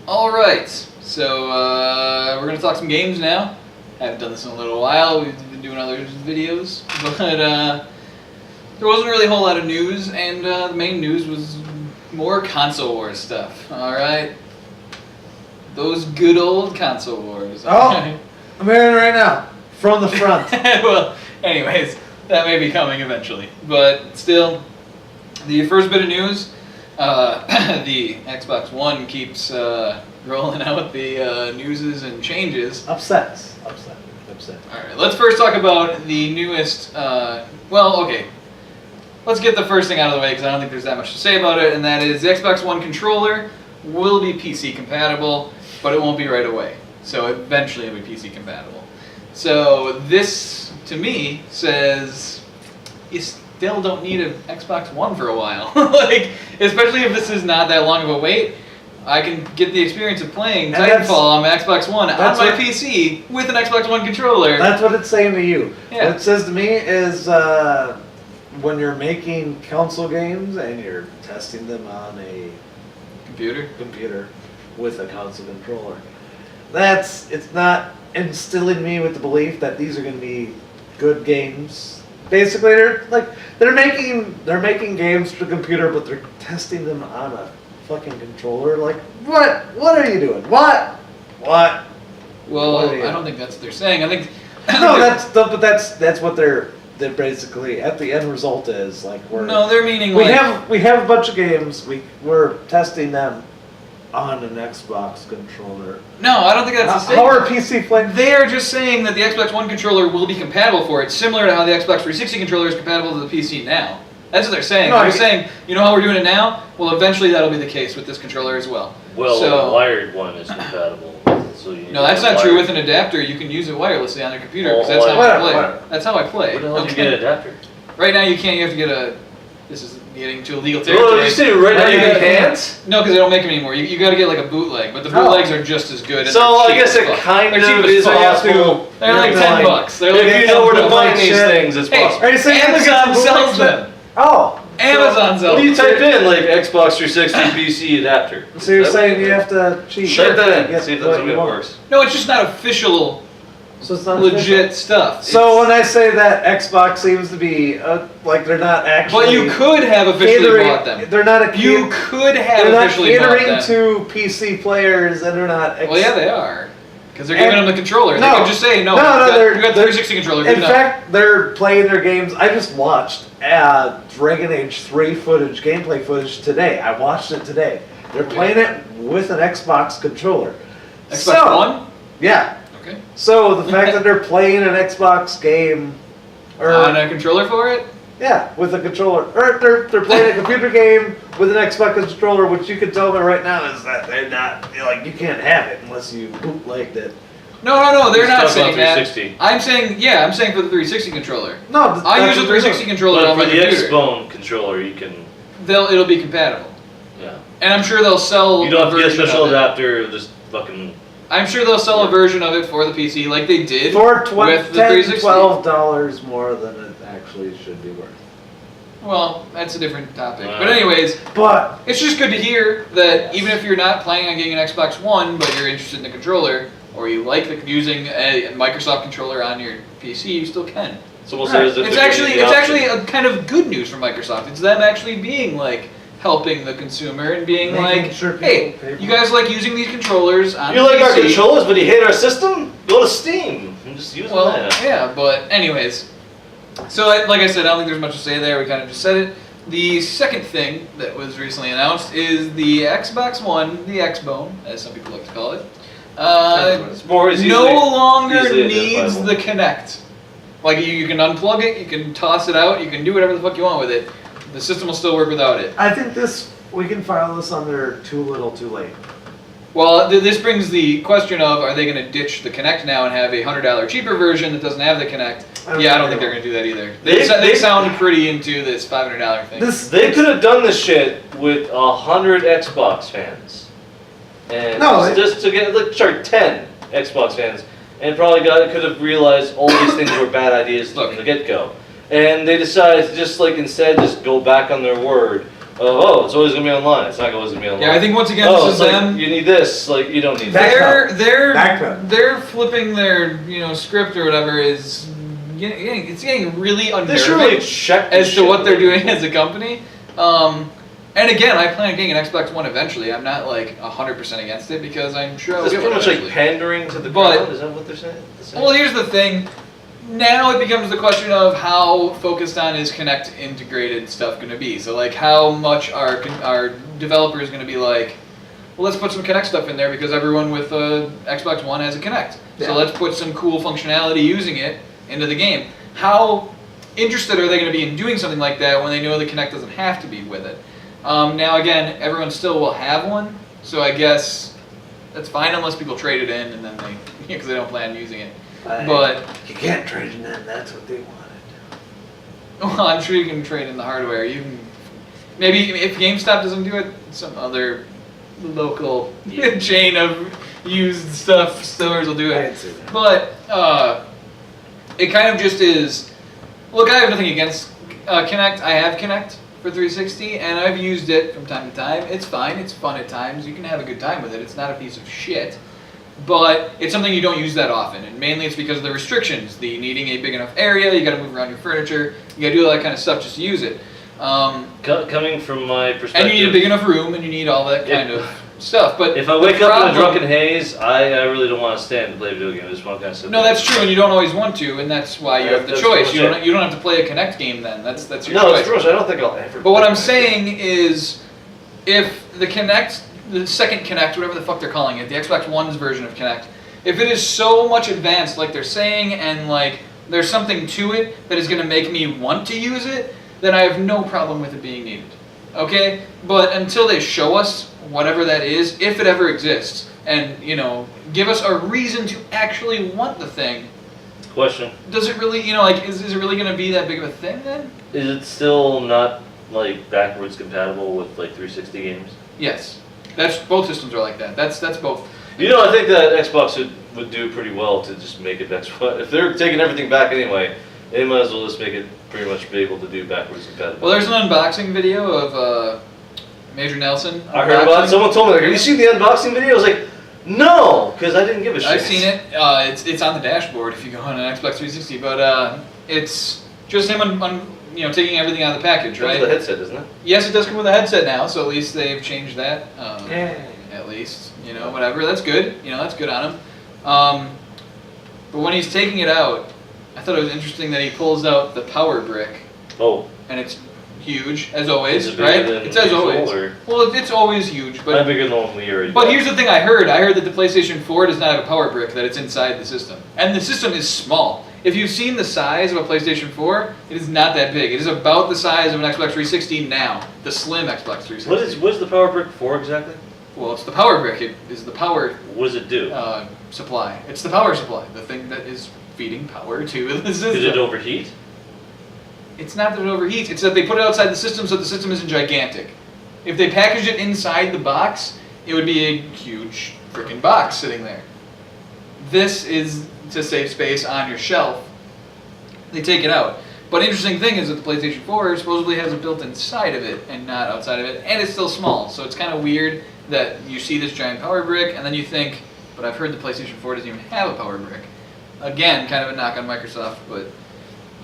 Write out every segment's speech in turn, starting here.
Alright, so we're going to talk some games now. Haven't done this in a little while, we've been doing other videos, but there wasn't really a whole lot of news, and the main news was more console wars stuff, alright? Those good old console wars. Oh, I'm hearing it right now, from the front. Well, anyways, that may be coming eventually, but still, the first bit of news, the Xbox One keeps rolling out the newses and changes. Upset. Alright, let's first talk about the newest, let's get the first thing out of the way because I don't think there's that much to say about it, and that is the Xbox One controller will be PC compatible, but it won't be right away. So eventually it'll be PC compatible. So this, to me, says you still don't need an Xbox One for a while. Like, especially if this is not that long of a wait, I can get the experience of playing Titanfall on my Xbox One on my PC with an Xbox One controller. That's what it's saying to you. Yeah. What it says to me is when you're making console games and you're testing them on a computer with a console controller, it's not instilling me with the belief that these are going to be good games. Basically, they're making games for the computer, but they're testing them on a fucking controller. Like, what are you doing? What? Well, I don't think that's what they're saying. I think no, that's what they're basically at the end result is like they're meaning we have a bunch of games we're testing them on an Xbox controller. No, I don't think that's the how are PC playing? They're just saying that the Xbox One controller will be compatible for it, similar to how the Xbox 360 controller is compatible to the PC now. That's what they're saying. They're saying, you know how we're doing it now? Well, eventually that'll be the case with this controller as well. Well, the wired one is compatible. So no, that's not true. With an adapter, you can use it wirelessly on your computer, because that's how I play. That's how I play. Where the hell do you get an adapter? Right now you can't. You have to get this is getting to illegal territory. Well, you say right now you can't? No, because they don't make them anymore. You got to get like a bootleg, but the bootlegs are just as good. So I guess it kind of is possible. They're like $10. They're like if you know where to find these things, it's possible. Amazon sells them. Oh. Amazon sells them. What do you type in, like Xbox 360 PC adapter? So you're saying you have to cheat? Type that in. See if that's what works. No, it's just not official. So it's not legit stuff. So when I say that Xbox seems to be like they're not actually. But you could have officially bought them. They're not. You could have officially bought them. They're not catering to PC players, and they're not. Well, yeah, they are. Because they're giving them the controller. They could just say, no, they're, you got the 360 controller. In fact, they're playing their games. I just watched Dragon Age 3 gameplay footage today. I watched it today. They're playing it with an Xbox controller. Xbox One? Yeah. Okay. So the fact that they're playing an Xbox game, on a controller for it? Yeah, with a controller. Or they're playing a computer game with an Xbox controller, which you can tell me right now is that they're not, like, you can't have it unless you bootlegged it. No, they're not saying that. I'm saying for the 360 controller. No, I use a 360 controller on my computer. For the Xbone controller, you can. It'll be compatible. Yeah. And I'm sure they'll sell. You don't have to get a special adapter. Just fucking. I'm sure they'll sell a version of it for the PC, like they did for with the 360. $12 more than it actually should be worth. Well, that's a different topic. But anyways, it's just good to hear that even if you're not planning on getting an Xbox One, but you're interested in the controller, or you like using a Microsoft controller on your PC, you still can. So we'll say it's actually a kind of good news for Microsoft. It's them actually being like helping the consumer and being like, hey, you guys like using these controllers on You like PC. our controllers, but you hate our system? Go to Steam and just use that. Yeah, but anyways. So, like I said, I don't think there's much to say there. We kind of just said it. The second thing that was recently announced is the Xbox One, the Xbone, as some people like to call it, no longer needs the Kinect. Like, you can unplug it, you can toss it out, you can do whatever the fuck you want with it. The system will still work without it. I think we can file this under too little, too late. Well, this brings the question of, are they going to ditch the Kinect now and have a $100 cheaper version that doesn't have the Kinect? I don't think they're going to do that either. They sound pretty into this $500 thing. They could have done this shit with 100 Xbox fans. And just to get, like, 10 Xbox fans. And probably could have realized all these things were bad ideas from the get-go. And they decided to just, like, instead just go back on their word oh, it's always gonna be online. It's not always gonna be online. Yeah, I think once again this is them. You need this. Like you don't need that. They're flipping their script or whatever is. It's getting really unnerving really check as to what they're doing as a company. And again, I plan on getting an Xbox One eventually. I'm not like 100% against it because I'm sure I'll get one eventually. It's pretty much like pandering to the crowd. Is that what they're saying? Well, here's the thing. Now it becomes the question of how focused on is Kinect integrated stuff going to be. So like how much our developers going to be like, well, let's put some Kinect stuff in there because everyone with a Xbox One has a Kinect. Yeah. So let's put some cool functionality using it into the game. How interested are they going to be in doing something like that when they know the Kinect doesn't have to be with it? Now again, everyone still will have one, so I guess that's fine unless people trade it in and then because they don't plan on using it. But you can't trade it in. That's what they wanted. Well, I'm sure you can trade in the hardware. You can maybe if GameStop doesn't do it, some other local chain of used stuff stores will do it. I'd say that. But it kind of just is. Look, I have nothing against Kinect. I have Kinect for 360, and I've used it from time to time. It's fine. It's fun at times. You can have a good time with it. It's not a piece of shit. But it's something you don't use that often, and mainly it's because of the restrictions. The needing a big enough area, you got to move around your furniture, you got to do all that kind of stuff just to use it. Coming from my perspective, and you need a big enough room, and you need all that kind of stuff. But if I wake up in a drunken haze, I really don't want to stand and play a video game. I just want to kind of sit No, that's true, and you don't always want to, and that's why you have the choice. You don't have to play a Kinect game then. That's your choice. No, it's true. I don't think I'll ever. But what I'm saying is, if the Kinect, the second Kinect, whatever the fuck they're calling it, the Xbox One's version of Kinect, if it is so much advanced like they're saying, and like there's something to it that is going to make me want to use it, then I have no problem with it being needed. Okay? But until they show us whatever that is, if it ever exists, and give us a reason to actually want the thing. Question. Does it really, is it really going to be that big of a thing then? Is it still not like backwards compatible with like 360 games? Yes. That's both systems are like that. That's both. I think that Xbox would do pretty well to just make it Xbox. If they're taking everything back anyway, they might as well just make it pretty much be able to do backwards compatible. Well, there's an unboxing video of Major Nelson. I heard about it. Someone told me, have you seen the unboxing video? I was like, no, because I didn't give a shit. I've seen it. It's on the dashboard if you go on an Xbox 360, but it's just him taking everything out of the package, right? It comes with a headset, doesn't it? Yes, it does come with a headset now, so at least they've changed that. At least, whatever. That's good. That's good on him. But when he's taking it out, I thought it was interesting that he pulls out the power brick. Oh. And it's huge, as always, Is it right? bigger than It's as always. or? Well, it's always huge, but. Not bigger than one we already. But here's the thing I heard that the PlayStation 4 does not have a power brick, that it's inside the system. And the system is small. If you've seen the size of a PlayStation 4, it is not that big. It is about the size of an Xbox 360 now, the slim Xbox 360. What is the power brick for exactly? Well, it's the power brick. It is the power. What does it do? Supply. It's the power supply, the thing that is feeding power to the system. Did it overheat? It's not that it overheats. It's that they put it outside the system so the system isn't gigantic. If they packaged it inside the box, it would be a huge freaking box sitting there. This is to save space on your shelf. They take it out. But interesting thing is that the PlayStation 4 supposedly has it built inside of it and not outside of it, and it's still small. So it's kind of weird that you see this giant power brick and then you think, but I've heard the PlayStation 4 doesn't even have a power brick. Again, kind of a knock on Microsoft, but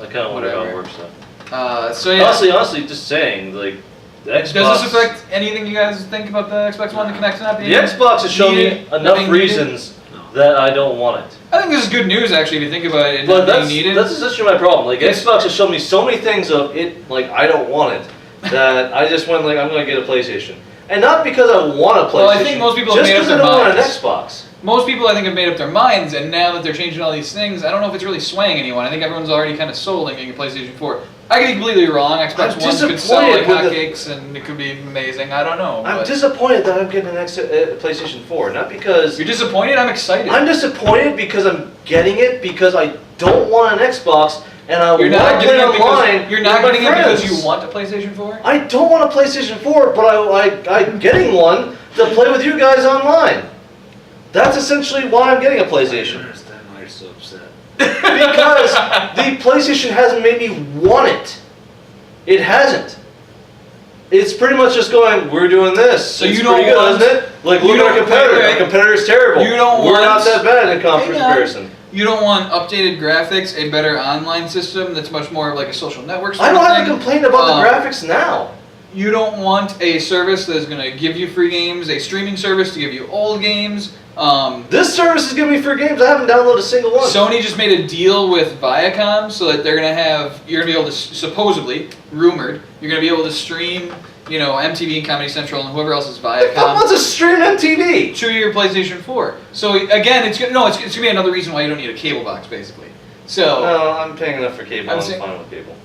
I kind of wonder how it works though. So yeah. Honestly, just saying, like, the Xbox... Does this affect anything you guys think about the Xbox One, the Kinect not being The Xbox has shown me enough reasons that I don't want it. I think this is good news, actually, if you think about it. But that's essentially my problem. Like, Xbox has shown me so many things of it, like, I don't want it, that I just went, like, I'm going to get a PlayStation. And not because I want a PlayStation, well, I think most people have made up their minds. Just because I don't want an Xbox. Most people, I think, have made up their minds, and now that they're changing all these things, I don't know if it's really swaying anyone. I think everyone's already kind of sold on getting a PlayStation 4. I could be completely wrong. Xbox One could sell like hotcakes, and it could be amazing. I don't know. I'm disappointed that I'm getting an PlayStation 4. Not because... You're disappointed? I'm excited. I'm disappointed because I'm getting it because I don't want an Xbox, and I want to play online. You're not getting it because you want a PlayStation 4? I don't want a PlayStation 4, but I'm getting one to play with you guys online. That's essentially why I'm getting a PlayStation. I understand why you're so upset. Because the PlayStation hasn't made me want it. It hasn't. It's pretty much just going, we're doing this. So it's you don't pretty good, want, isn't it? Like, look at our competitor. Our competitor's terrible. You don't we're want, not that bad in comparison. You don't want updated graphics, a better online system that's much more like a social network sort I don't of have thing. a complaint about the graphics now. You don't want a service that's going to give you free games, a streaming service to give you old games. This service is giving me free games. I haven't downloaded a single one. Sony just made a deal with Viacom so that they're going to have, you're going to be able to, supposedly, rumored, you're going to be able to stream, you know, MTV and Comedy Central and whoever else is Viacom. What wants to stream MTV? To your PlayStation 4. So again, it's going to be another reason why you don't need a cable box, basically. So. No, I'm paying enough for cable. I'm fine with cable.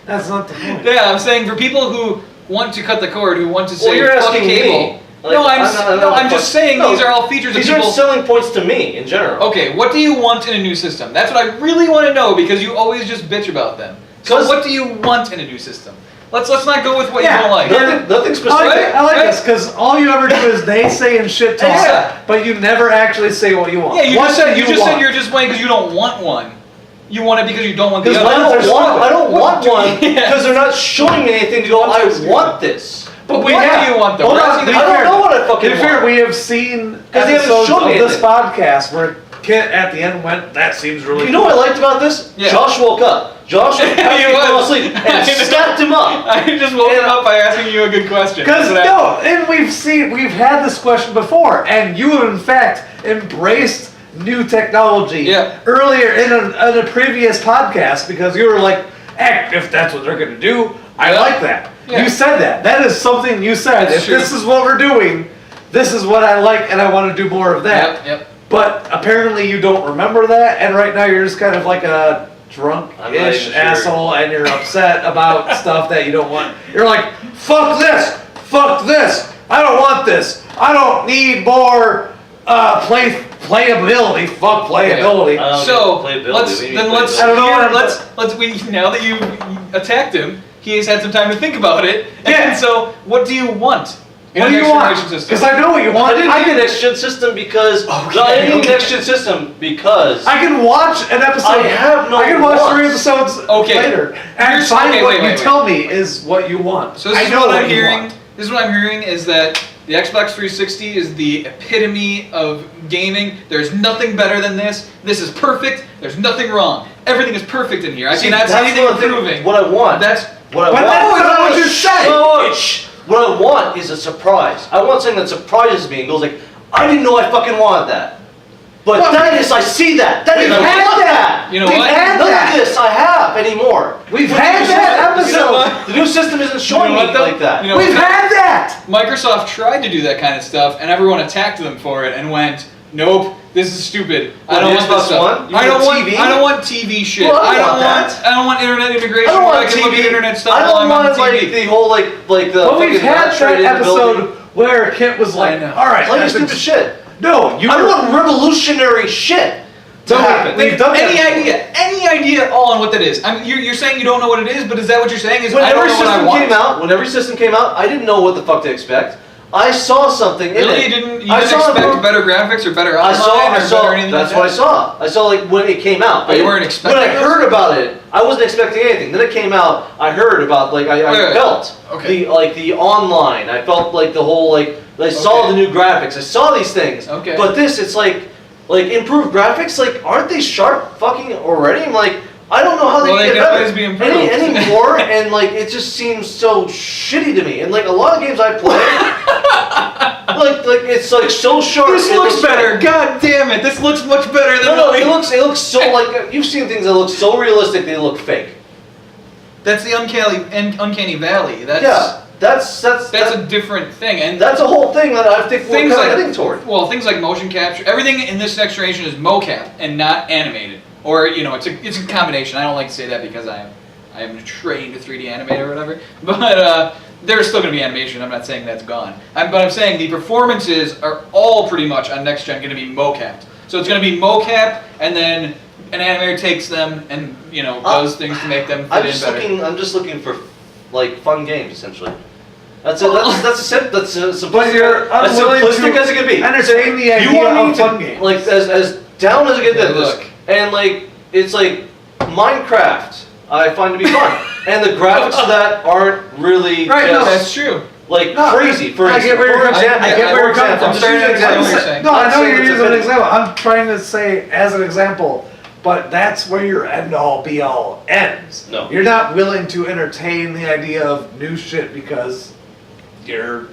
That's not the point. Yeah, I'm saying for people who want to cut the cord, who want to say you're fuck asking cable. me. Like, I'm just saying these are all features that these people. aren't selling points to me in general. Okay, what do you want in a new system? That's what I really want to know because you always just bitch about them. So what do you want in a new system? Let's not go with what you don't like. Nothing specific. I like this because all you ever do is naysay and shit talk, but you never actually say what you want. Yeah, you just said you're just playing because you don't want one. You want it because you don't want the other. I don't want one because they're not showing me anything to go, I want this. But what do you want though? I don't know what I fucking want. To be fair, we have seen they haven't episodes shown of me this anything. podcast where Kit at the end went, that seems really You know what I liked about this? Yeah. Josh woke up. Josh fell asleep and snapped him up. I just woke him up by asking you a good question. Because and we've had this question before, and you have in fact embraced new technology earlier in a previous podcast because you were like, hey, if that's what they're going to do, I like that. Yeah. You said that. That is something you said. That's if true. This is what we're doing, this is what I like, and I want to do more of that. Yep. But apparently you don't remember that, and right now you're just kind of like a drunk-ish asshole, and you're upset about stuff that you don't want. You're like, fuck this, I don't want this, I don't need more playability, fuck playability. So now that you attacked him, he has had some time to think about it. Yeah. And so, what do you want? What do you want? Because I know what you want. I didn't need a next-gen system because... I need a next-gen system because... I can watch an episode... I can watch 3 episodes later. And find what you tell me is what you want. So this is what I'm hearing. This is what I'm hearing is that the Xbox 360 is the epitome of gaming. There's nothing better than this. This is perfect. There's nothing wrong. Everything is perfect in here. I cannot see anything improving. What I want. That's what I want. That's not what you said. What I want is a surprise. I want something that surprises me and goes like, I didn't know I fucking wanted that. But Dennis, I see that. Dennis, I want that. You know what? None of this I have anymore. We've had that episode. The new system isn't showing me like that. We've had that. Microsoft tried to do that kind of stuff, and everyone attacked them for it and went, nope. This is stupid. I don't want this stuff. I don't want TV shit. Well, I don't want internet integration. I don't want I can TV. look at internet stuff. I don't while I'm want on TV. the whole like the. Well, we've had that episode where Kit was like, "All right, like stupid shit." No, I want revolutionary shit to happen. We've done any idea at all on what that is? You're saying you don't know what it is, but is that what you're saying? Is when every system came out, I didn't know what the fuck to expect. I saw something in it. Really? You didn't expect better graphics or better outline I saw that's what I saw. I saw like when it came out. But you weren't expecting When I heard about it, I wasn't expecting anything. Then it came out, I heard about I felt the online. I felt like the whole I saw the new graphics. I saw these things. Okay. But this it's like improved graphics, aren't they sharp fucking already? I'm like, I don't know how they can get better always be improved. anymore, and it just seems so shitty to me. And a lot of games I play, it's so sharp. This looks better. God damn it! This looks much better than. No, it looks so you've seen things that look so realistic they look fake. That's the uncanny valley. That's a different thing, and that's a whole thing that I think we're kind of heading toward. Well, things like motion capture, everything in this next generation is mocap and not animated. Or it's a combination. I don't like to say that because I am trained to 3D animate or whatever. But there's still going to be animation. I'm not saying that's gone. But I'm saying the performances are all pretty much on next gen going to be mocapped. So it's going to be mocap, and then an animator takes them and does things to make them fit in better. I'm just looking for fun games essentially. That's simplistic. But you're simplistic as it can be. Entertain the idea of fun games. As down as it can get this. And it's like Minecraft I find to be fun. And the graphics of that aren't really Right, no, That's true. like No, crazy. For I get where you're coming from. I get where you're coming from. I'm just using an example. No, I know you're using an example. I'm trying to say as an example, but that's where your end all be all ends. No. You're not willing to entertain the idea of new shit because you're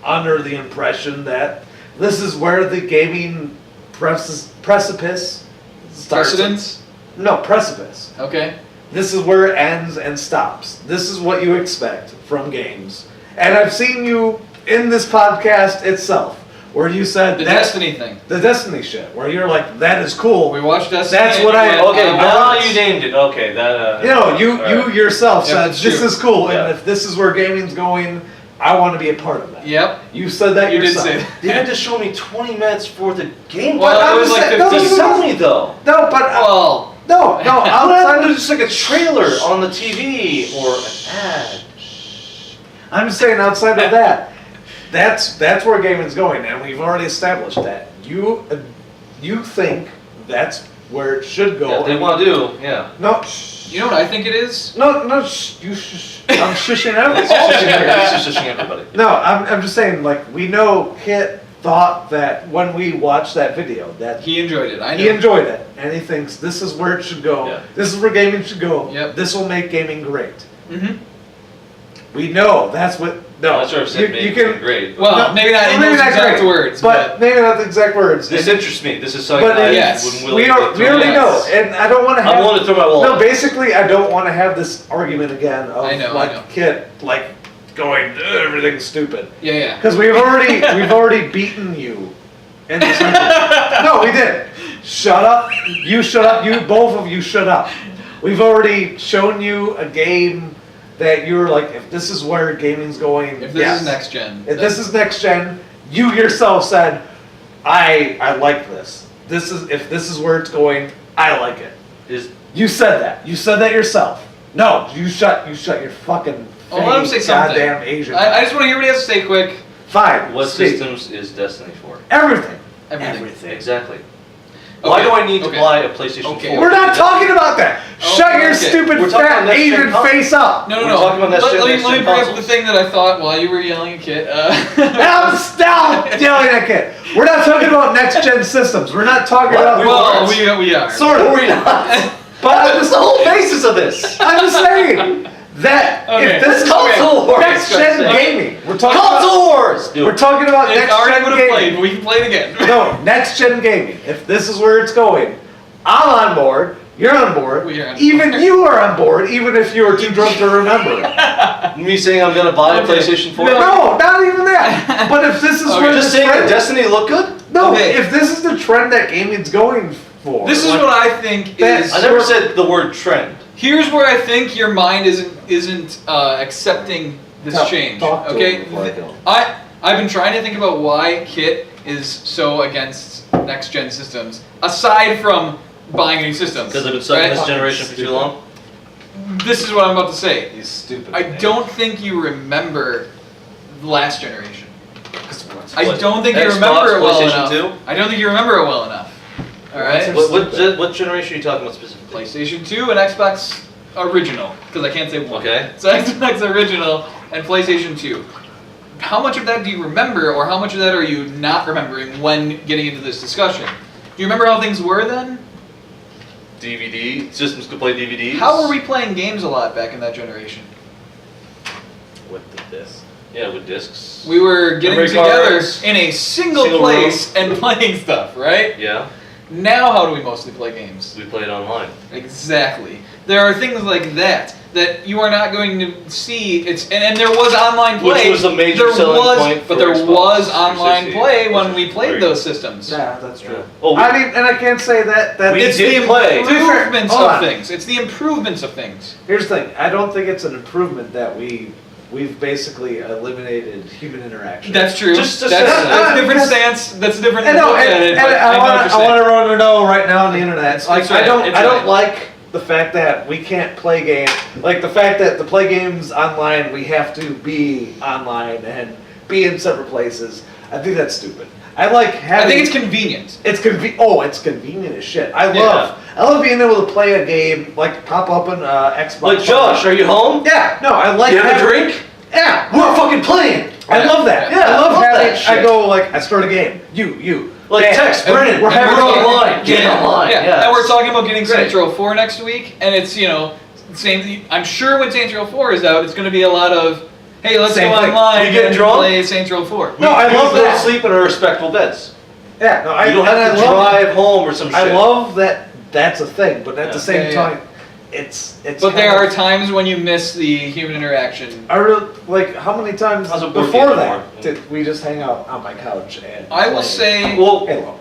under the impression that this is where the gaming precipice starts. Precedence? No, precipice. Okay. This is where it ends and stops. This is what you expect from games. And I've seen you in this podcast itself, where you said The that's Destiny thing. the Destiny shit, where you're like, that is cool. We watched Destiny. That's what I- Okay, I now want- you named it. Okay, that. You know, you alright. yourself Yeah, said that's this true. is cool, Yeah. and if this is where gaming's going, I want to be a part of that. Yep. You said that You did yourself. say that. You had to show me 20 minutes worth of gameplay. Well, I it was was like saying- 15. To sell me though. No, but Well, no, What outside happened to of just like a trailer on the TV or an ad? I'm just saying outside of that, that's where gaming's going, and we've already established that. You think that's where it should go. Yeah, they want to do, yeah. No, you know what I think it is? no, I'm shushing everybody. He's just shushing everybody. No, I'm just saying, like, we know Kit thought that when we watched that video, that He enjoyed it. I know. he enjoyed it, and he thinks this is where it should go. Yeah. This is where gaming should go. Yep. This will make gaming great. Mm-hmm. We know that's what. No, I'm not sure if said you maybe can. great. Well, No, maybe not in maybe those not exact great, words, but maybe not the exact words. This And- interests me. This is something But I yes, wouldn't we willingly we already yes. know, and I don't want to have. I'm willing to throw my wallet. No, basically, I don't want to have this argument again of I know, like I know. Kit like going everything's stupid Yeah, yeah. because we've already beaten you. In this no, we did. Shut up. You shut up. You both of you shut up. We've already shown you a game that you're like, if this is where gaming's going, If this yes. is next gen. If this is next gen, you yourself said, I like this. If this is where it's going, I like it. You said that. You said that yourself. No, you shut your fucking Oh, let him say something. goddamn Asian. I just want to hear what he has to say quick. Fine. What speak. systems is Destiny for? Everything. Everything. Exactly. Why Okay, do I need to okay. buy a PlayStation Okay. 4? We're not talking about that. Oh, Shut your okay. stupid We're talking fat about next gen Asian consoles. face up. No, We're no, talking about no. next gen- Let me next gen bring up the consoles. thing that I thought while you were yelling at Kit. I'm still yelling at Kit. We're not talking about next gen systems. We're not talking What? about. well, we are. Sort of. We're not. But That's the whole basis of this. I'm just saying that Okay. if this is Console wars. next gen Okay. gaming, we're talking Console wars. about, we're talking about It's next already gen would have played, gaming. but we can play it again. No, next gen gaming. If this is where it's going, I'm on board. You're on board. We are on even board. you are on board, even if you are too drunk to remember it. Me saying I'm gonna buy a Okay. PlayStation 4? No, not even that. But if this is Okay. where Just the saying that trend, Destiny look good? no, Okay. if this is the trend that gaming's going for, This is like, what I think that- is. I never said the word trend. Here's where I think your mind isn't accepting this change. talk to Okay, him before I kill him. I've been trying to think about why Kit is so against next gen systems, aside from buying new systems. Because I've been stuck in right? this generation for too long? This is what I'm about to say. You stupid. I man. don't think you remember the last generation. I What, don't think you Xbox, remember it well PlayStation enough. 2? I don't think you remember it well enough. All right. What generation are you talking about specifically? PlayStation 2 and Xbox original, because I can't say one. Okay. So Xbox original and PlayStation 2. How much of that do you remember, or how much of that are you not remembering when getting into this discussion? Do you remember how things were then? DVD systems could play DVDs. How were we playing games a lot back in that generation? with this. Yeah, with discs. We were getting Memory together cards. in a single Single place and playing stuff, right? Yeah, Now how do we mostly play games? we played online. Exactly. There are things like that you are not going to see. And there was online play. Which was a major there selling was, point But for there Xbox was online 360, play which when is we played great. those systems. Yeah, that's true. Oh, I mean, and I can't say that. We It's did the play. improvements Hold of on. things. It's the improvements of things. Here's the thing. I don't think it's an improvement that we've basically eliminated human interaction. That's true. Just to that's say- a different because- stance. That's a different. I know, look at and, it, and but I know what want you're saying. everyone to know right now on the internet. It's Like, right, I don't it's right. like the fact that we can't play games. Like the fact that to play games online, we have to be online, and be in separate places. I think that's stupid. I like having. I think it's convenient. It's convenient as shit. I love being able to play a game like pop up on Xbox. Like Josh, are you home? Yeah, no, I like. You have a drink? Yeah, we're fucking playing. I love that. Yeah, I love having. that shit. I go like I start a game. You. Like text Brennan. We're having online. Get online. Yeah, and we're talking about getting Saints Row 4 next week, and it's same. I'm sure when Saints Row 4 is out, it's going to be a lot of. Hey, let's go online and play Saints Row 4. No, I love that. Sleep in our respectable beds. Yeah, no, you don't have to drive home or some shit. I love that that's a thing, but at the same time, it's. But there are times when you miss the human interaction. I really like how many times before that did we just hang out on my couch and. I will say. Halo.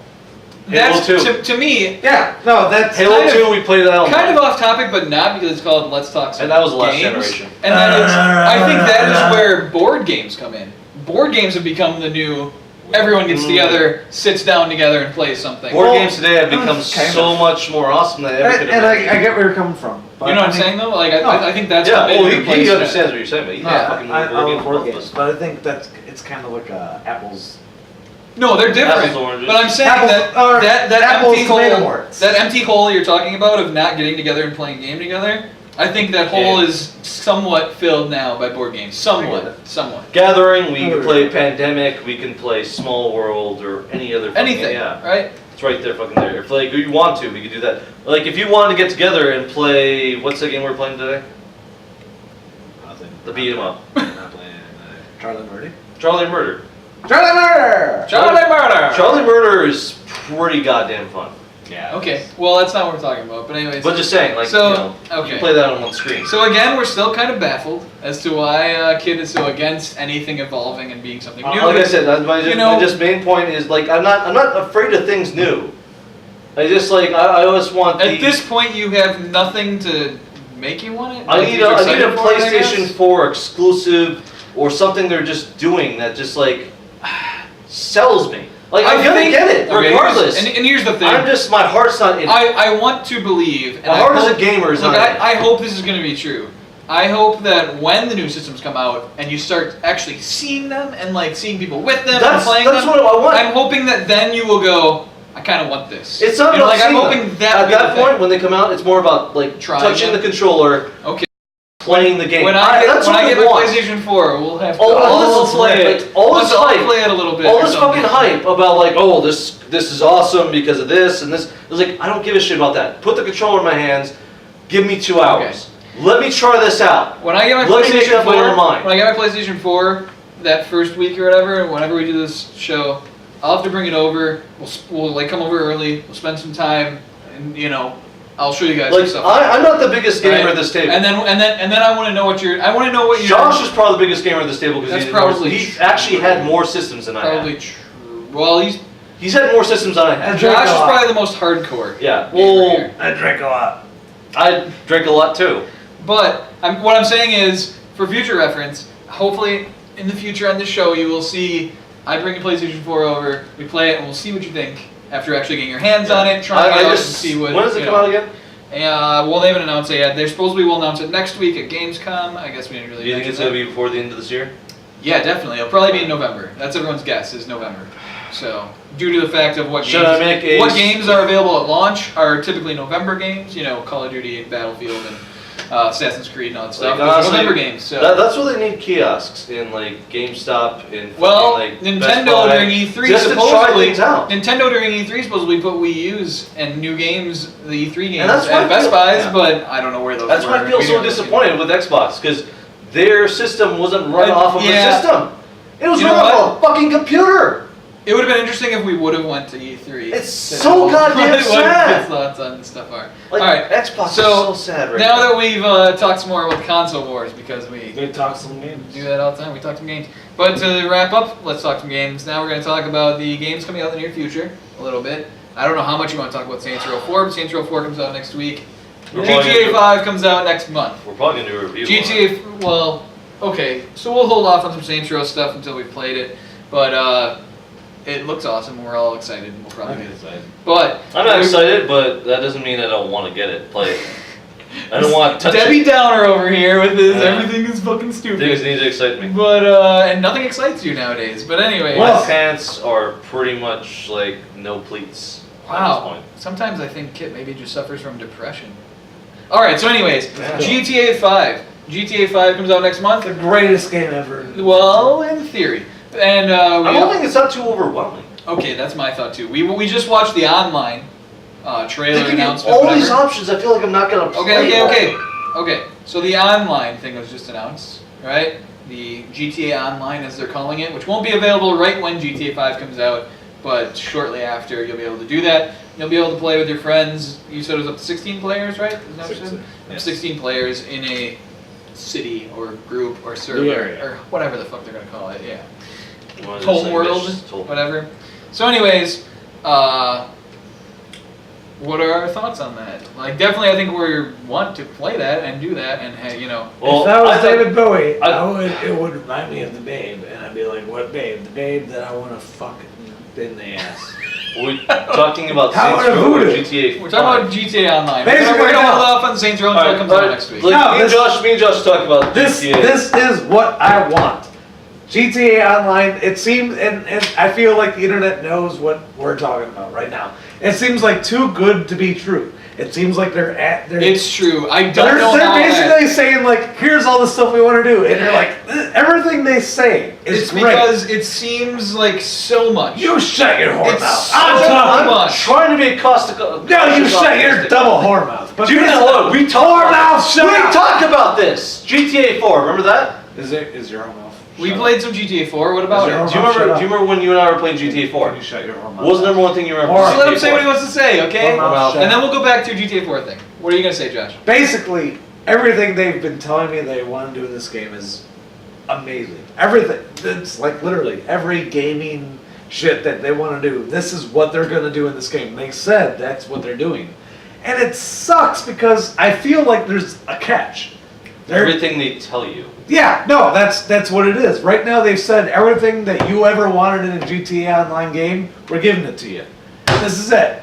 That's to me. Yeah, no, that's Halo 2. We played that kind of off topic, but not because it's called Let's Talk Some And that was the last Games. generation. And I think that is where board games come in. Board games have become the new. Everyone gets together, sits down together, and plays something. Board games today have become so much more awesome than they ever could have been. And I get where you're coming from. You know what I'm saying though? Like I think that's what he understands what you're saying, but he's not fucking I board games. But I think it's kind of like apples. No, they're different. But I'm saying that empty hole you're talking about of not getting together and playing a game together, I think that hole is somewhat filled now by board games. Somewhat. Gathering, we can play Pandemic, we can play Small World, or any other anything, right? It's right there fucking there. If like you want to, we could do that. Like if you wanted to get together and play, what's the game we're playing today? Nothing. The beat 'em up. Not playing Charlie Murray? Charlie Murder. Charlie Murder! Charlie Murder is pretty goddamn fun. Yeah. Okay. Well, that's not what we're talking about. But anyways. But just saying, like, so, you can play that on one screen. So again, we're still kind of baffled as to why Kid is so against anything evolving and being something new. Like I said, my main point is like I'm not afraid of things new. I just like I always want. At this point, you have nothing to make you want it. I need a PlayStation 4 exclusive or something they're just doing that just like sells me. Like I'm gonna get it regardless. And here's the thing. My heart's not in it. I want to believe. And my heart as a gamer is not in it. I hope this is gonna be true. I hope that when the new systems come out and you start actually seeing them and like seeing people with them and playing them, what I want. I'm hoping that then you will go, I kind of want this. It's not about I'm hoping that at that point when they come out, it's more about like touching the controller. Okay. Playing the game. When I get my PlayStation 4, we'll have to all play it. All this hype. Play it a little bit. All this fucking hype about like, oh, this is awesome because of this and this. It's like I don't give a shit about that. Put the controller in my hands. Give me 2 hours. Okay. Let me try this out. When I get my PlayStation 4, when I get my PlayStation 4, that first week or whatever, whenever we do this show, I'll have to bring it over. We'll like come over early. We'll spend some time, and I'll show you guys some stuff. I'm not the biggest gamer at this table. And then I want to know what you're. Josh is probably the biggest gamer at this table because he's actually had more systems than I have. Probably true. Well, he's had more systems than I have. Josh is probably the most hardcore. Yeah. Well, I drink a lot. I drink a lot too. But what I'm saying is, for future reference, hopefully in the future on this show you will see. I bring a PlayStation 4 over. We play it and we'll see what you think. After actually getting your hands on it, trying it out and see what. When does it come out again? Well, they haven't announced it yet. They supposedly will announce it next week at Gamescom. I guess we didn't really. Do you think it's going to be before the end of this year? Yeah, definitely. It'll probably be in November. That's everyone's guess is November. So, due to the fact of what games are available at launch are typically November games. Call of Duty, Battlefield, and Assassin's Creed and all that stuff. Honestly, November games. So. That's why they need kiosks in like GameStop and Nintendo during E3 just to try things out. Nintendo during E3 supposedly put Wii U's and new games, the E3 games, at Best Buys, but I don't know where those. That's why I feel so disappointed with Xbox because their system wasn't run off of a system. It was run off a fucking computer. It would have been interesting if we would have went to E3. It's so goddamn sad. What thoughts on stuff are. Like, all right, Xbox is so sad right now. Now that we've talked some more about console wars because we talk some games. Do that all the time. We talk some games. But to wrap up, let's talk some games. Now we're going to talk about the games coming out in the near future a little bit. I don't know how much you want to talk about Saints Row 4, but Saints Row 4 comes out next week. GTA 5 comes out next month. We're probably going to do a review. GTA, well, okay. So we'll hold off on some Saints Row stuff until we've played it. But it looks awesome, and we're all excited. And we'll probably get excited. But I'm not excited, but that doesn't mean I don't want to get it, play it. I don't want to touch Debbie it. Downer over here with his everything is fucking stupid. Things need to excite me. But and nothing excites you nowadays. But anyway, My pants are pretty much like no pleats. At this wow. point. Sometimes I think Kit maybe just suffers from depression. All right. So, anyways, Yeah. GTA 5. GTA 5 comes out next month. The greatest game ever. Well, in theory. And I'm hoping it's not too overwhelming. okay, that's my thought too. We just watched the online trailer They give you announcement. all whatever. these options. I feel like I'm not gonna play. Okay. So the online thing was just announced, right? The GTA Online, as they're calling it, which won't be available right when GTA 5 comes out, but shortly after you'll be able to do that. You'll be able to play with your friends. You said it was up to 16 players, right? Is that what you said? Yes. 16 players in a city or group or server area. or whatever the fuck they're gonna call it. Yeah. What is Home it? world, Just told me. whatever. So, anyways, what are our thoughts on that? Like, definitely, I think we want to play that and do that, and hey, you know. Well, if that was I thought- David Bowie, I- it would remind me of the Babe, and I'd be like, "What Babe? The Babe that I want to fuck in the ass." Are we talking about How Saints would Row or voodoo? GTA? We're talking about GTA Online. Basically, we're gonna no. hold off on Saints Row until it comes out next week. Like, No, me and Josh talk about This GTA. this is what I want. GTA Online. It seems, and I feel like the internet knows what we're talking about right now. It seems like too good to be true. It seems like they're It's true. I don't they're know how basically saying like, here's all the stuff we want to do, and you're like, everything they say is it's great. because it seems like so much. You shut your whore It's mouth. so I'm much. trying to be caustic. No, you shut your double whore mouth. But Dude, this- hello. We whore talked mouth, shut We up. talked about this. GTA 4. Remember that? Is your whore mouth? We Shut played some GTA 4. What about Is it? your- Do you Shut remember? up. Do you remember when you and I were playing GTA 4? Can you shut your whore mouth? What was the number one thing you remember? Or- Just from let him GTA say 4? what he wants to say, okay? Whore mouth, shut And then up. we'll go back to your GTA 4 thing. What are you gonna say, Josh? Basically, everything they've been telling me they want to do in this game is amazing. Everything. It's like literally every gaming shit that they want to do. This is what they're going to do in this game. They said that's what they're doing. And it sucks because I feel like there's a catch. Everything they tell you. Yeah, no, that's what it is. Right now they've said everything that you ever wanted in a GTA Online game, we're giving it to you. This is it.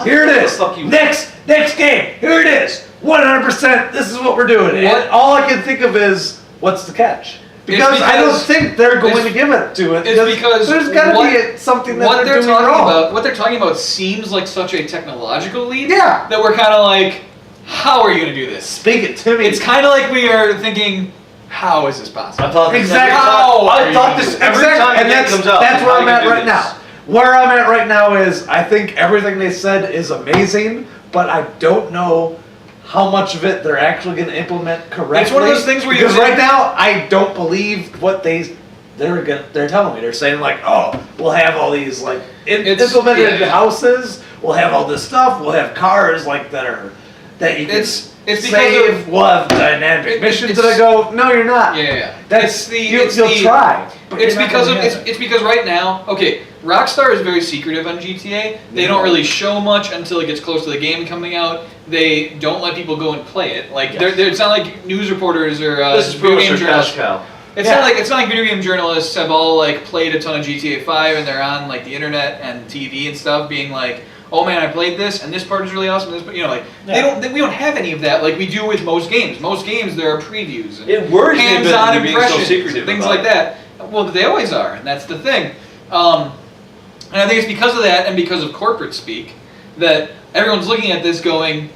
Here it is. Fuck you. Next game. Here it is. 100%. This is what we're doing. What? And all I can think of is, what's the catch? Because I don't think they're going to give it to it. It's because there's got to be something that what they're doing talking wrong. about. What they're talking about seems like such a technological leap. Yeah. That we're kind of like, how are you gonna do this? Speak it to me. It's kind of like we are thinking, how is this possible? I thought this Exactly. every time- How are I you thought gonna this do every Exactly. time And the game that's comes out. where how I'm you at do right this. now. Where I'm at right now is I think everything they said is amazing, but I don't know how much of it they're actually going to implement correctly. It's one of those things where you because think- right now I don't believe what they're telling me. They're saying like, oh, we'll have all these like implemented yeah. houses. We'll have all this stuff. We'll have cars like that you can It's because save. of- We'll have dynamic It- missions it's- that I go. No, you're not. Yeah. That's You'll you'll try. but It's you're not because gonna of have it. it's because right now, okay, Rockstar is very secretive on GTA. They don't really show much until it gets close to the game coming out. They don't let people go and play it. Like Yes. it's not like news reporters or This is video pretty game much your journalists. cash cow. It's not like video game journalists have all like played a ton of GTA 5 and they're on like the internet and TV and stuff, being like, oh man, I played this and this part is really awesome. This, like we don't have any of that like we do with most games. Most games there are previews and It worries me a bit hands-on that you're being so impressions, secretive things about like it. that. Well, they always are, and that's the thing. And I think it's because of that and because of corporate speak that everyone's looking at this going,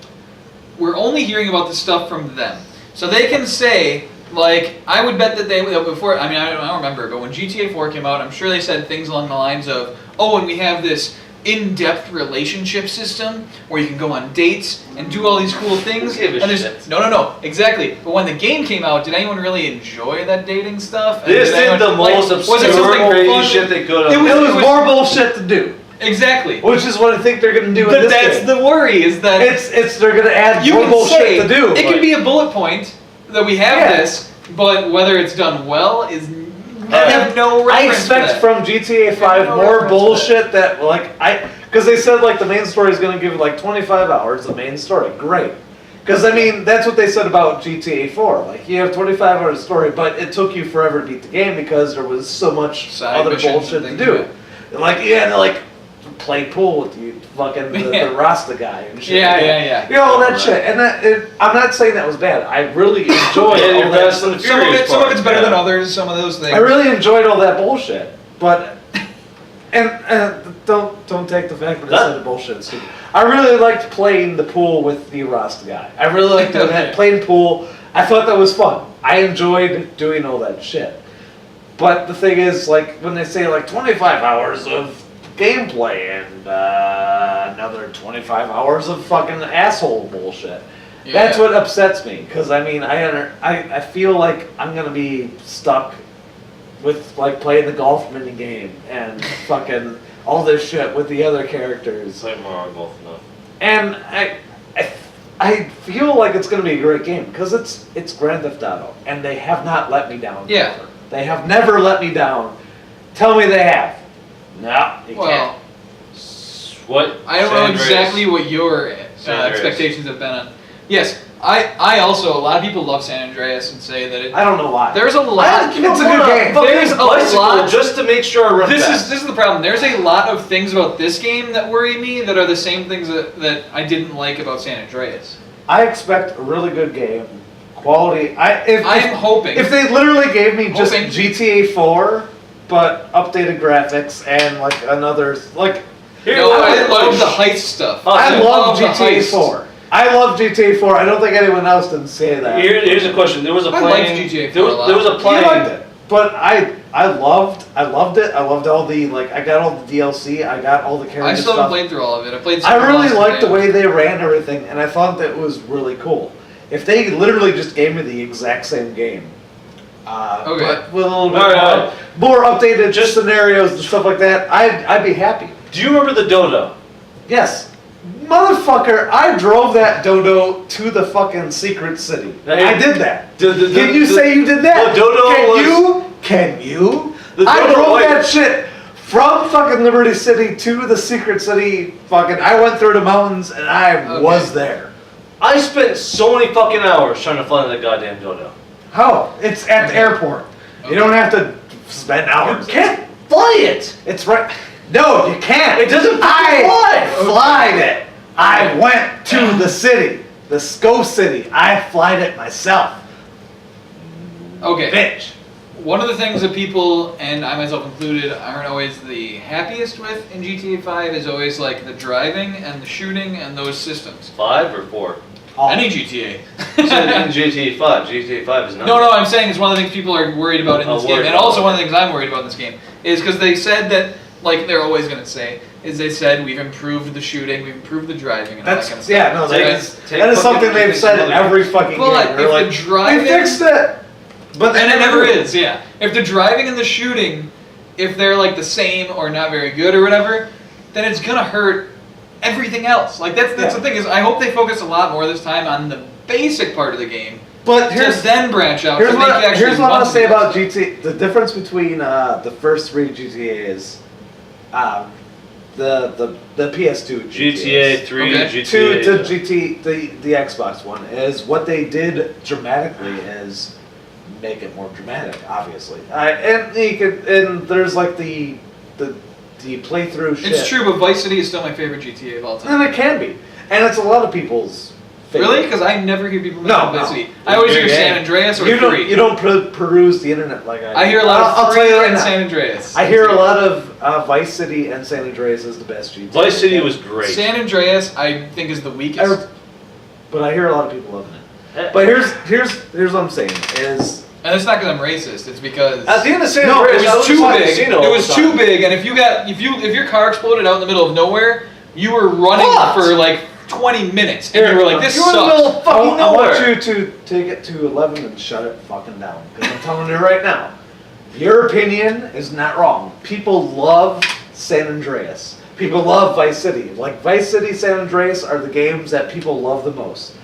we're only hearing about this stuff from them. So they can say, like, I would bet that they, before, I mean, I don't remember, but when GTA 4 came out, I'm sure they said things along the lines of, oh, and we have this in-depth relationship system where you can go on dates and do all these cool things. Give a And there's shit. no, exactly. But when the game came out, did anyone really enjoy that dating stuff? And This did is anyone- the most was it obscure, something crazy fun? shit they could have. It It was was- more bullshit to do, Exactly. which is what I think they're going to do. in But this that's game. the worry is that It's they're going to add you more can bullshit say to do. it can be a bullet point that we have Yeah. this, but whether it's done well is I have no I reference expect for that. from GTA 5 no more reference to bullshit that like because they said like the main story is going to give like 25 hours the main story. Great. Because I mean that's what they said about GTA 4. Like you have 25 hours story, but it took you forever to beat the game because there was so much Side other missions bullshit and to things, do. And like yeah, and like play pool with you, fucking the Rasta guy and shit. Yeah. You know, all that shit. And I'm not saying that was bad. I really enjoyed all that. Some of it's better than others, some of those things. I really enjoyed all that bullshit. But, and don't take the fact that I said the bullshit stupid. I really liked playing the pool with the Rasta guy. I really liked doing that, playing pool. I thought that was fun. I enjoyed doing all that shit. But the thing is, like, when they say, like, 25 hours of gameplay and another 25 hours of fucking asshole bullshit. Yeah. That's what upsets me, because I mean, I feel like I'm gonna be stuck with like playing the golf mini game and fucking all this shit with the other characters. Play more on golf, no. And I feel like it's gonna be a great game because it's Grand Theft Auto, and they have not let me down. Yeah. Ever. They have never let me down. Tell me they have. No, you can't. What? I don't know exactly what your expectations have been on. Yes, I also, a lot of people love San Andreas and say that it... I don't know why. There's a lot... It's a good game. There's a lot... Just to make sure I run fast. This is the problem. There's a lot of things about this game that worry me that are the same things that I didn't like about San Andreas. I expect a really good game. Quality... I'm hoping. If they literally gave me just GTA 4, but updated graphics and like another... like... I love the heist stuff. I love GTA 4. I love GTA 4. I don't think anyone else didn't say that. Here's a question. There was a plane. I liked GTA 4 a lot. There was a plane. You liked it, but I loved it. I loved all the I got all the DLC. I got all the characters. I still haven't played through all of it. I really liked the way they ran everything, and I thought that was really cool. If they literally just gave me the exact same game, but with a little bit more updated just scenarios and stuff like that, I'd be happy. Do you remember the Dodo? Yes. Motherfucker, I drove that Dodo to the fucking secret city. I did that. Can you say you did that? The Dodo Can you? I drove that shit from fucking Liberty City to the secret city. Fucking, I went through the mountains and I was there. I spent so many fucking hours trying to fly that goddamn Dodo. How? It's at the airport. You don't have to spend hours. You can't fly it. It's right. No, you can't. It doesn't fly it. I went to the city, the SCO city. I flied it myself. Okay. Bitch. One of the things that people, and I myself included, aren't always the happiest with in GTA 5 is always like the driving and the shooting and those systems. 5 or 4? Any GTA. So in GTA 5. GTA 5 is not. No, I'm saying it's one of the things people are worried about in this game. And also one of the things I'm worried about in this game is because they said that, like they're always going to say, is they said we've improved the shooting, we've improved the driving, and all that kind of stuff. Yeah, no, that is something they've said in every fucking game. But if the driving... They fixed it! But then it never is, yeah. If the driving and the shooting, if they're like the same or not very good or whatever, then it's going to hurt everything else. Like that's the thing is I hope they focus a lot more this time on the basic part of the game. But to then branch out. Here's what I'll say about GTA. The difference between the first 3 GTAs, the PS2 GTA 3, okay. GTA the Xbox One is what they did dramatically is make it more dramatic, obviously. And there's like the playthrough shit. It's true, but Vice City is still my favorite GTA of all time. And it can be, and it's a lot of people's favorite. Really? Because I never hear people mention Vice City. I always hear San Andreas or 3. You don't peruse the internet like I do. I hear a lot of 3 right and now. San Andreas. I hear a lot of Vice City and San Andreas is the best GTA. Vice City was great. San Andreas, I think, is the weakest. But I hear a lot of people loving it. But here's what I'm saying is. And it's not because I'm racist. It's because at the end of San Andreas, it was too big. It was too big, and if your car exploded out in the middle of nowhere, you were running for like 20 minutes, and you were like, "This sucks." I want you to take it to 11 and shut it fucking down. Because I'm telling you right now, your opinion is not wrong. People love San Andreas. People love Vice City. Like Vice City, San Andreas are the games that people love the most.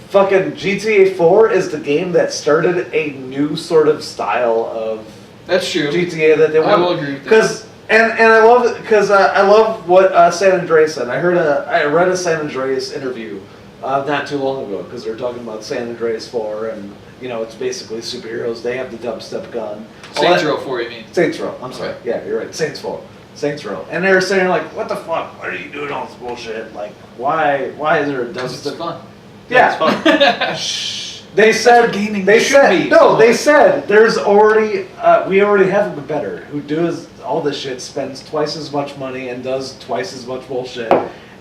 Fucking GTA 4 is the game that started a new sort of style of That's true. GTA that they want. I will agree with that. And I love it because I love what San Andreas said. I read a San Andreas interview not too long ago because they're talking about San Andreas 4 and it's basically superheroes. They have the dubstep gun. Saints Row 4, you mean? Saints Row. I'm sorry. Okay. Yeah, you're right. Saints 4. Saints Row, and they're saying like, "What the fuck? Why are you doing all this bullshit? Like, why is there a Because it's fun. Yeah, it's fun. Shh. They said gaming they should said be, no. so They like- said there's already we already have a competitor who does all this shit, spends twice as much money, and does twice as much bullshit,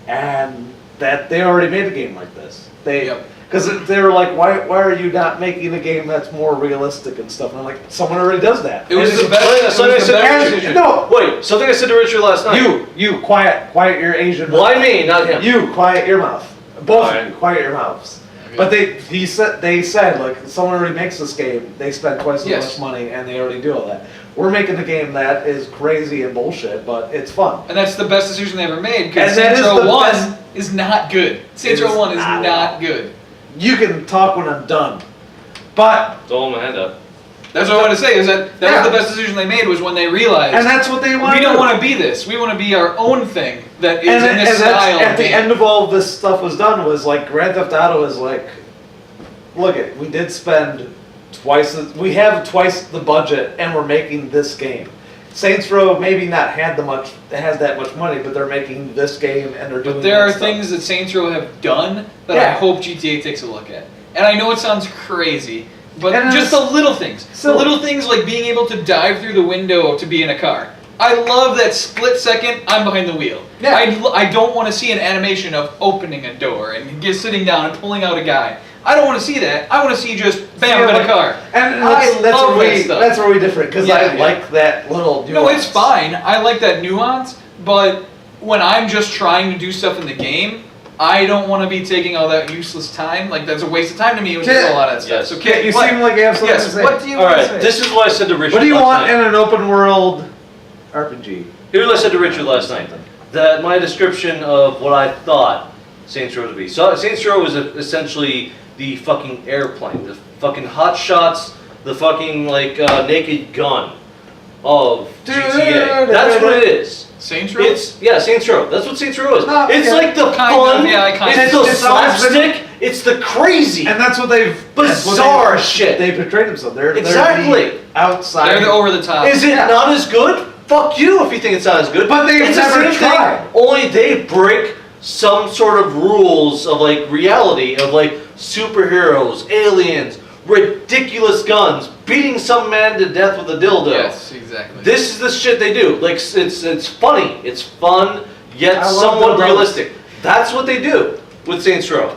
and that they already made a game like this. Because they were like, why are you not making a game that's more realistic and stuff? And I'm like, someone already does that. It was And the best. Something I said to and- Richard. no, Wait, something I said to Richard last night. you quiet your Asian mouth. Why me, not him? You quiet your mouth. Both of Alright. you quiet your mouths. Okay. But they said like someone already makes this game. They spend twice as much money and they already do all that. We're making a game that is crazy and bullshit, but it's fun. And that's the best decision they ever made, because And that Saints is Row the 1 best- is not good. Saints It Row is 1 is not. not good. You can talk when I'm done, but Throw my hand up. That's what I want to say, is that Yeah. was the best decision they made, was when they realized, and that's what they want. we don't want to be this. We want to be our own thing that is And, in this and style. that's, at the game. end of all this stuff was done was like Grand Theft Auto is like, look it, we did spend we have twice the budget and we're making this game. Saints Row maybe not has that much money, but they're making this game and they're doing. But there are that stuff. things that Saints Row have done that I Yeah. hope GTA takes a look at. And I know it sounds crazy, but And just the little things. The silly. little things like being able to dive through the window to be in a car. I love that split second I'm behind the wheel. Yeah. I don't want to see an animation of opening a door and just sitting down and pulling out a guy. I don't want to see that. I want to see just bam, I'm in a car. And I that's love where that we stuff. that's where we differ because Yeah, I yeah. like that little. No, nuance. it's fine. I like that nuance, but when I'm just trying to do stuff in the game, I don't want to be taking all that useless time. Like, that's a waste of time to me when you do a lot of that stuff. Yes. So, Yeah, Kit, you what? seem like you have something to Yes, say. what do you All want right, to say? this is what I said to Richard. What do you last want night. in an open world RPG? Here's what I said to Richard last night. That my description of what I thought Saints Row to be. So Saints Row is essentially the fucking airplane, the fucking hot shots, the fucking like naked gun of GTA. That's what it is. Saints Row? It's Saints Row. That's what Saints Row is. No, It's yeah. like the Kind fun. of, yeah, kind it's of. the It's always been- slapstick. It's the crazy. And that's what they've Bizarre shit. They portrayed themselves. They're Exactly. the outside. They're the over the top. Is it not as good? Fuck you if you think it's not as good. But they've it's the never same thing, tried. only they break some sort of rules of like reality of like superheroes, aliens, ridiculous guns, beating some man to death with a dildo. Yes, exactly. This is the shit they do. Like it's funny, it's fun, yet I love somewhat dildos. realistic. That's what they do with Saints Row.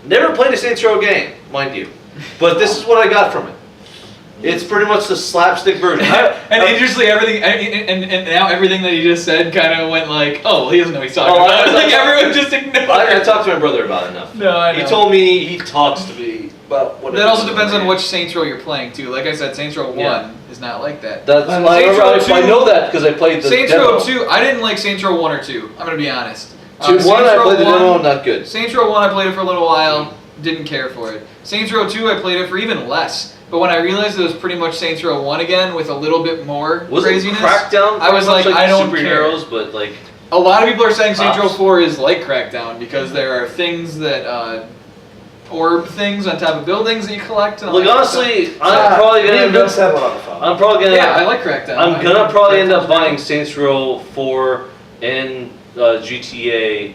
Never played a Saints Row game, mind you, but this is what I got from it. It's pretty much the slapstick version. and interestingly, everything, and now everything that he just said kind of went like, oh, well, he doesn't know what he's talking Oh, about. I- Like, everyone just ignored I it. talked to my brother about it enough. No, I know. He told me he talks to me about what. That also depends on which Saints Row you're playing, too. Like I said, Saints Row 1 Yeah. is not like that. That's Saints Row 2 I know that because I played the Saints demo. Row 2, I didn't like Saints Row 1 or 2. I'm going to be honest. One, Saints I Row played the 1 demo, not good. Saints Row 1, I played it for a little while, didn't care for it. Saints Row 2, I played it for even less. But when I realized it was pretty much Saints Row 1 again with a little bit more Was craziness, it Crackdown? I was pretty like, much I don't superheroes, but like a lot of people are saying Saints Row Cops. 4 is like Crackdown because there are things that, orb things on top of buildings that you collect. And all look that honestly, stuff. I'm probably gonna end Vince up. had a lot of fun. I'm probably gonna. Yeah, I like Crackdown. I'm gonna probably end up buying Saints Row 4 and GTA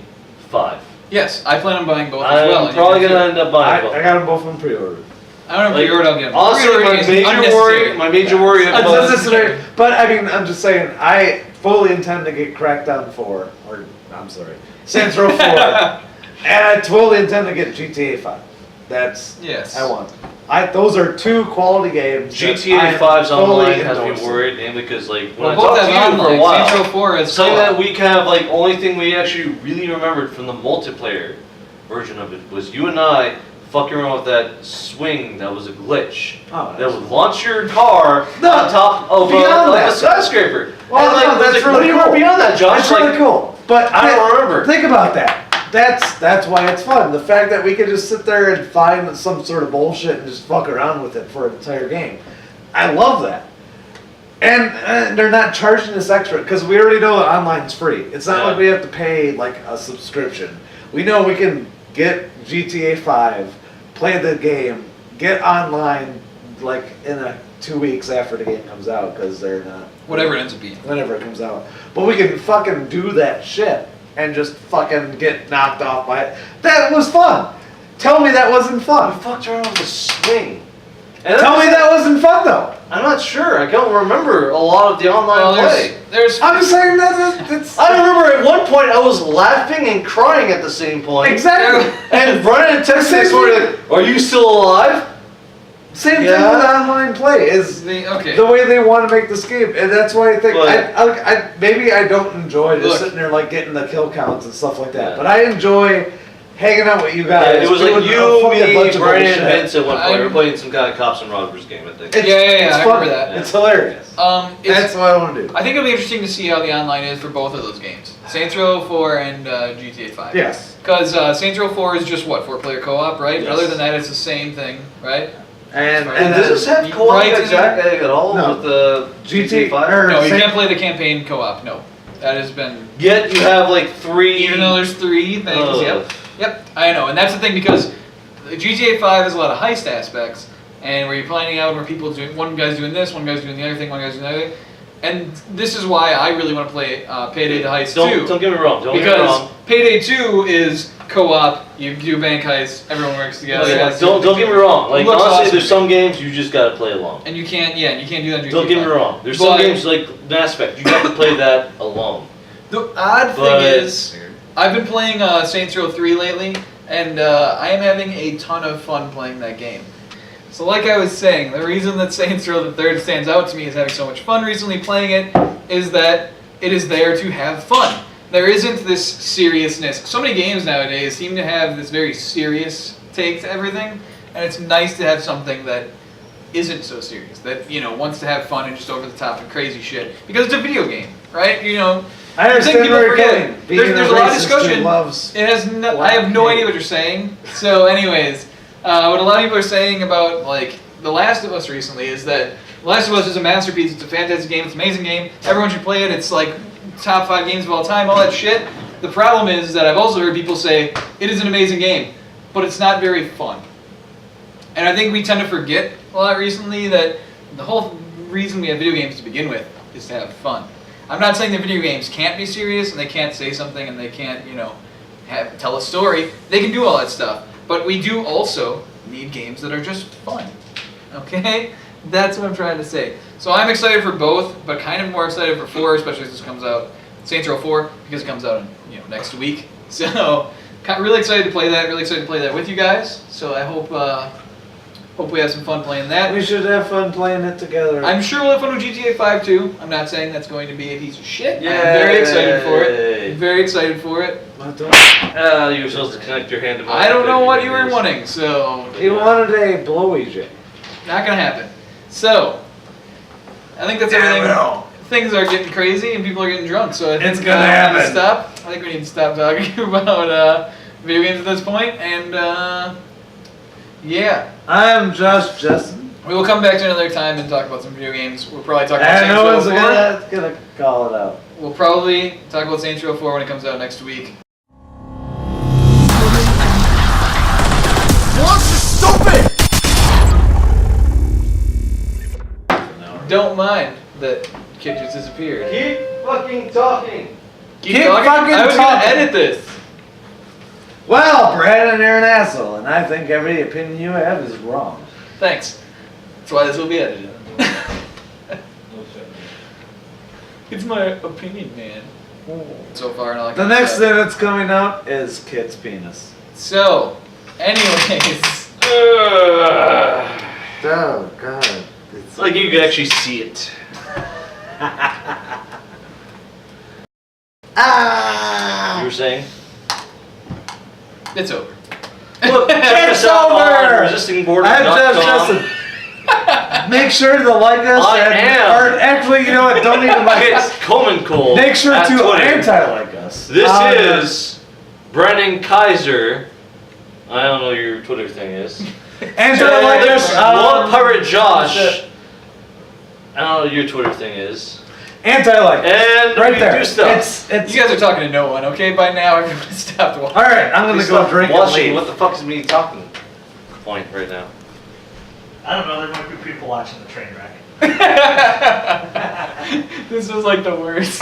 5. Yes, I plan on buying both as well. I'm and probably you can gonna too. end up buying I both. got them both on pre-order. I don't know if Like, pre-order, I'll get them. Honestly, Pre-ordering my is major unnecessary. worry It's about unnecessary, but I mean, I'm just saying, I fully intend to get Crackdown 4, or, I'm sorry, Saints Row 4, and I totally intend to get GTA 5. That's, Yes. I want. Those are two quality games. that I GTA am 5's fully online has me endorsing. worried, and because like when Well, I both talked to have you for a online. while, Saints Row 4 is something co-op. that we have like only thing we actually really remembered from the multiplayer version of it was you and I fucking around with that swing that was a glitch Oh, that would launch your car No, on top of beyond like that. a skyscraper. Well, and, like, no, I was that's like, really what do you remember cool. beyond that, Josh? That's Like, really cool. But I don't remember. Think about that. That's why it's fun. The fact that we can just sit there and find some sort of bullshit and just fuck around with it for an entire game. I love that. And they're not charging us extra because we already know that online's free. It's not Yeah. like we have to pay like a subscription. We know we can get GTA 5, play the game, get online like in a 2 weeks after the game comes out because they're not. Whatever it ends up being. Whenever it comes out. But we can fucking do that shit and just fucking get knocked off by it. That was fun. Tell me that wasn't We fun. fucked around with a swing. And Tell me that wasn't fun though. I'm not sure. I don't remember a lot of the online play. I'm I'm just saying that's I remember at one point I was laughing and crying at the same point. exactly. And running and texting next morning, like, are you still alive? Same thing Yeah. with online play is Okay. the way they want to make this game, and that's why I think But- I maybe I don't enjoy just Look. sitting there like getting the kill counts and stuff like that, Yeah. but I enjoy hanging out with you guys. Yeah, it was doing like a you, fucking bunch me, of Brian, and bullshit. Vince at one point. We were I'm- playing some kind of cops and robbers game, I think. It's, Yeah, it's I fun. remember that. It's hilarious. That's what I want to do. I think it'll be interesting to see how the online is for both of those games, Saints Row 4 and GTA 5. Yes. Because Saints Row 4 is just what, 4-player co-op, right? Yes. But other than that, it's the same thing, right? And And does this have co-op Right, exactly at all No. with the GTA 5? or No, you Saint- can't play the campaign co-op. No, that has been. Yet you have like 3. Even though there's 3 things. Ugh. Yep. I know, and that's the thing because GTA 5 has a lot of heist aspects, and where you're planning out where people doing one guy's doing this, one guy's doing the other thing, one guy's doing the other thing, and this is why I really want to play Payday the Heist 2. Don't get me wrong. Don't get me Because wrong. Payday 2 is co-op, you do bank heist, everyone works together. Yeah, don't get me wrong. Like Looks honestly, awesome. there's some games you just gotta play alone. And you can't do that in GTA Don't get me 5. wrong. There's some But games like Mass Effect. You have to play that alone. The odd But- thing is, I've been playing Saints Row 3 lately, and I am having a ton of fun playing that game. So like I was saying, the reason that Saints Row the Third stands out to me as having so much fun recently playing it is that it is there to have fun. There isn't this seriousness. So many games nowadays seem to have this very serious take to everything, and it's nice to have something that isn't so serious, that, you know, wants to have fun and just over the top and crazy shit. Because it's a video game, right? You know, I understand people where you're forget. going. Being There's a lot of racist discussion. who loves It has no, I black have no people. idea what you're saying. So, anyways, what a lot of people are saying about like The Last of Us recently is that The Last of Us is a masterpiece. It's a fantastic game. It's an amazing game. Everyone should play it. It's like top 5 games of all time. All that shit. The problem is that I've also heard people say it is an amazing game, but it's not very fun. And I think we tend to forget a lot recently that the whole reason we have video games to begin with is to have fun. I'm not saying that video games can't be serious and they can't say something and they can't, you know, tell a story. They can do all that stuff. But we do also need games that are just fun. Okay? That's what I'm trying to say. So I'm excited for both, but kind of more excited for 4, especially as this comes out. Saints Row 4, because it comes out next week. So really excited to play that. Really excited to play that with you guys. So I hope we have some fun playing that. We should have fun playing it together. I'm sure we'll have fun with GTA 5 too. I'm not saying that's going to be a piece of shit. Yay. I'm very excited for it. Very excited for it. But don't- You were supposed to connect your hand to my I don't know what you were fingers. wanting, so He wanted a blowy J. not gonna happen. So I think that's everything. Things are getting crazy and people are getting drunk, so I think It's gonna we need happen. to stop. I think we need to stop talking about video games at this point, and yeah. I'm just Justin. We will come back to another time and talk about some video games. We'll probably talk about And Saints no Row one's 4. gonna call it out. We'll probably talk about Saints Row 4 when it comes out next week. Don't mind that kid just disappeared. Keep fucking talking. Keep fucking I was gonna talking. edit this. Well, Brandon, you're an asshole, and I think every opinion you have is wrong. Thanks. That's why this will be edited. It's my opinion, man. So far, not like The next thing that's coming out is Kit's penis. So, anyways, Oh God. It's like you can actually see it. You were saying? it's over. Look, check It's us out over! on resistingboredom.com. I'm just Justin. Make sure to like us. I am. Or actually, you know what? Don't even like It's us. Coleman Cole. Make sure at to Twitter. anti-like us. This is Brennan Kaiser. I don't know what your Twitter thing is. Anti-like There's us. one pirate Josh. that's it. I don't know what your Twitter thing is. Anti-like. And right we there. do stuff. It's. You guys are talking to no one, okay? By now, everyone stopped watching. All right, I'm gonna go drink and watching. leave. What the fuck is me talking point right now? I don't know, there might be people watching the train wreck. This was like the worst.